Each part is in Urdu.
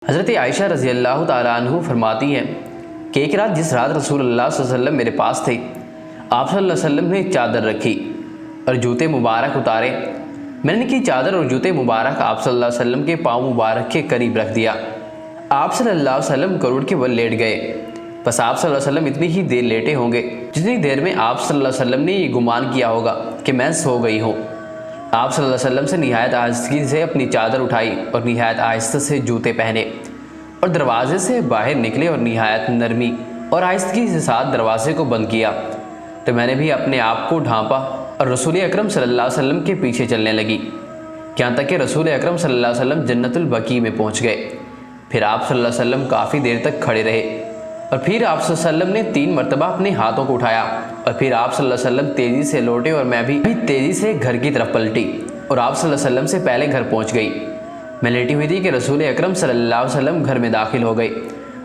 حضرت عائشہ رضی اللہ تعالیٰ عنہ فرماتی ہیں کہ ایک رات جس رات رسول اللہ صلی اللہ علیہ وسلم میرے پاس تھے، آپ صلی اللہ علیہ وسلم نے ایک چادر رکھی اور جوتے مبارک اتارے۔ میں نے کی چادر اور جوتے مبارک آپ صلی اللہ علیہ وسلم کے پاؤں مبارک کے قریب رکھ دیا۔ آپ صلی اللہ علیہ وسلم کروڑ کے بل لیٹ گئے۔ بس آپ صلی اللہ علیہ وسلم اتنی ہی دیر لیٹے ہوں گے جتنی دیر میں آپ صلی اللہ علیہ وسلم نے یہ گمان کیا ہوگا کہ میں سو گئی ہوں۔ آپ صلی اللہ علیہ وسلم سے نہایت آہستگی سے اپنی چادر اٹھائی اور نہایت آہستہ سے جوتے پہنے اور دروازے سے باہر نکلے اور نہایت نرمی اور آہستگی کے ساتھ دروازے کو بند کیا۔ تو میں نے بھی اپنے آپ کو ڈھانپا اور رسول اکرم صلی اللہ علیہ وسلم کے پیچھے چلنے لگی، یہاں تک کہ رسول اکرم صلی اللہ علیہ وسلم جنت البقیع میں پہنچ گئے۔ پھر آپ صلی اللہ علیہ وسلم کافی دیر تک کھڑے رہے اور پھر آپ صلی اللہ علیہ وسلم نے 3 مرتبہ اپنے ہاتھوں کو اٹھایا اور پھر آپ صلی اللہ علیہ وسلم تیزی سے لوٹے اور میں بھی تیزی سے گھر کی طرف پلٹی اور آپ صلی اللہ علیہ وسلم سے پہلے گھر پہنچ گئی۔ میں لیٹی ہوئی تھی کہ رسول اکرم صلی اللہ علیہ وسلم گھر میں داخل ہو گئے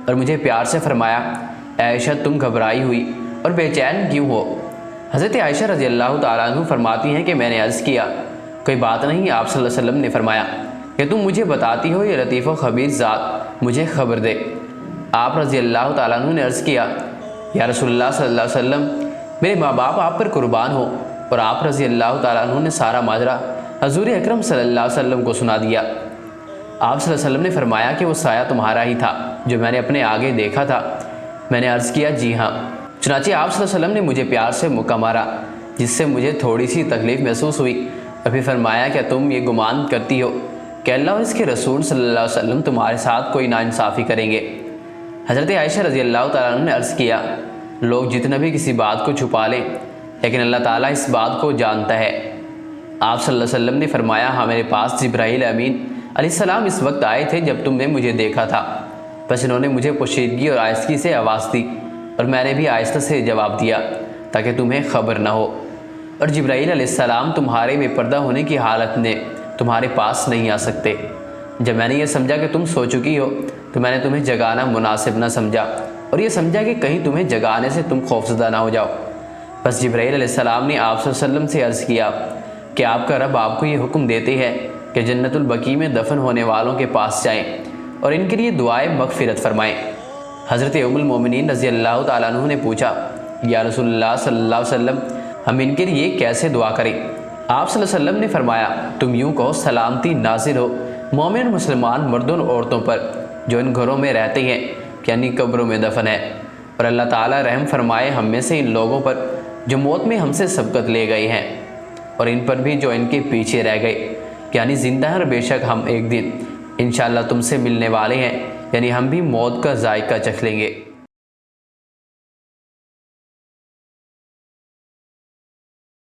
اور مجھے پیار سے فرمایا، اے عائشہ تم گھبرائی ہوئی اور بے چین کیوں ہو؟ حضرت عائشہ رضی اللہ تعالیٰ عنہ فرماتی ہیں کہ میں نے عرض کیا، کوئی بات نہیں۔ آپ صلی اللہ علیہ وسلم نے فرمایا کہ تم مجھے بتاتی ہو یہ لطیف و خبیر ذات مجھے خبر دے۔ آپ رضی اللہ تعالیٰ عنہ نے عرض کیا، یا رسول اللہ صلی اللہ علیہ وسلم میرے ماں باپ آپ پر قربان ہو، اور آپ رضی اللہ تعالیٰ عنہ نے سارا ماجرا حضور اکرم صلی اللہ علیہ وسلم کو سنا دیا۔ آپ صلی اللہ علیہ وسلم نے فرمایا کہ وہ سایہ تمہارا ہی تھا جو میں نے اپنے آگے دیکھا تھا۔ میں نے عرض کیا، جی ہاں۔ چنانچہ آپ صلی اللہ علیہ وسلم نے مجھے پیار سے مکہ مارا جس سے مجھے تھوڑی سی تکلیف محسوس ہوئی اور پھر فرمایا کہ تم یہ گمان کرتی ہو کہ اللہ اور اس کے رسول صلی اللہ علیہ وسلم تمہارے ساتھ کوئی ناانصافی کریں گے۔ حضرت عائشہ رضی اللہ تعالیٰ عنہ نے عرض کیا، لوگ جتنا بھی کسی بات کو چھپا لیں لیکن اللہ تعالیٰ اس بات کو جانتا ہے۔ آپ صلی اللہ علیہ وسلم نے فرمایا، ہاں میرے پاس جبرائیل امین علیہ السلام اس وقت آئے تھے جب تم نے مجھے دیکھا تھا۔ بس انہوں نے مجھے پوشیدگی اور آہستگی سے آواز دی اور میں نے بھی آہستہ سے جواب دیا تاکہ تمہیں خبر نہ ہو، اور جبرائیل علیہ السلام تمہارے بے پردہ ہونے کی حالت میں تمہارے پاس نہیں آ سکتے۔ جب میں نے یہ سمجھا کہ تم سو چکی ہو تو میں نے تمہیں جگانا مناسب نہ سمجھا اور یہ سمجھا کہ کہیں تمہیں جگانے سے تم خوفزدہ نہ ہو جاؤ۔ بس جبرائیل علیہ السلام نے آپ صلی اللہ علیہ وسلم سے عرض کیا کہ آپ کا رب آپ کو یہ حکم دیتے ہیں کہ جنت البقیع میں دفن ہونے والوں کے پاس جائیں اور ان کے لیے دعائے مغفرت فرمائیں۔ حضرت ام المومنین رضی اللہ تعالیٰ عنہ نے پوچھا، یا رسول اللہ صلی اللہ علیہ وسلم ہم ان کے لیے کیسے دعا کریں؟ آپ صلی اللہ علیہ وسلم نے فرمایا، تم یوں کہو، سلامتی نازل ہو مومن مسلمان مردوں اور عورتوں پر جو ان گھروں میں رہتے ہیں یعنی قبروں میں دفن ہے، اور اللہ تعالیٰ رحم فرمائے ہم میں سے ان لوگوں پر جو موت میں ہم سے سبقت لے گئے ہیں، اور ان پر بھی جو ان کے پیچھے رہ گئے یعنی زندہ ہیں، اور بے شک ہم ایک دن انشاءاللہ تم سے ملنے والے ہیں، یعنی ہم بھی موت کا ذائقہ چکھ لیں گے۔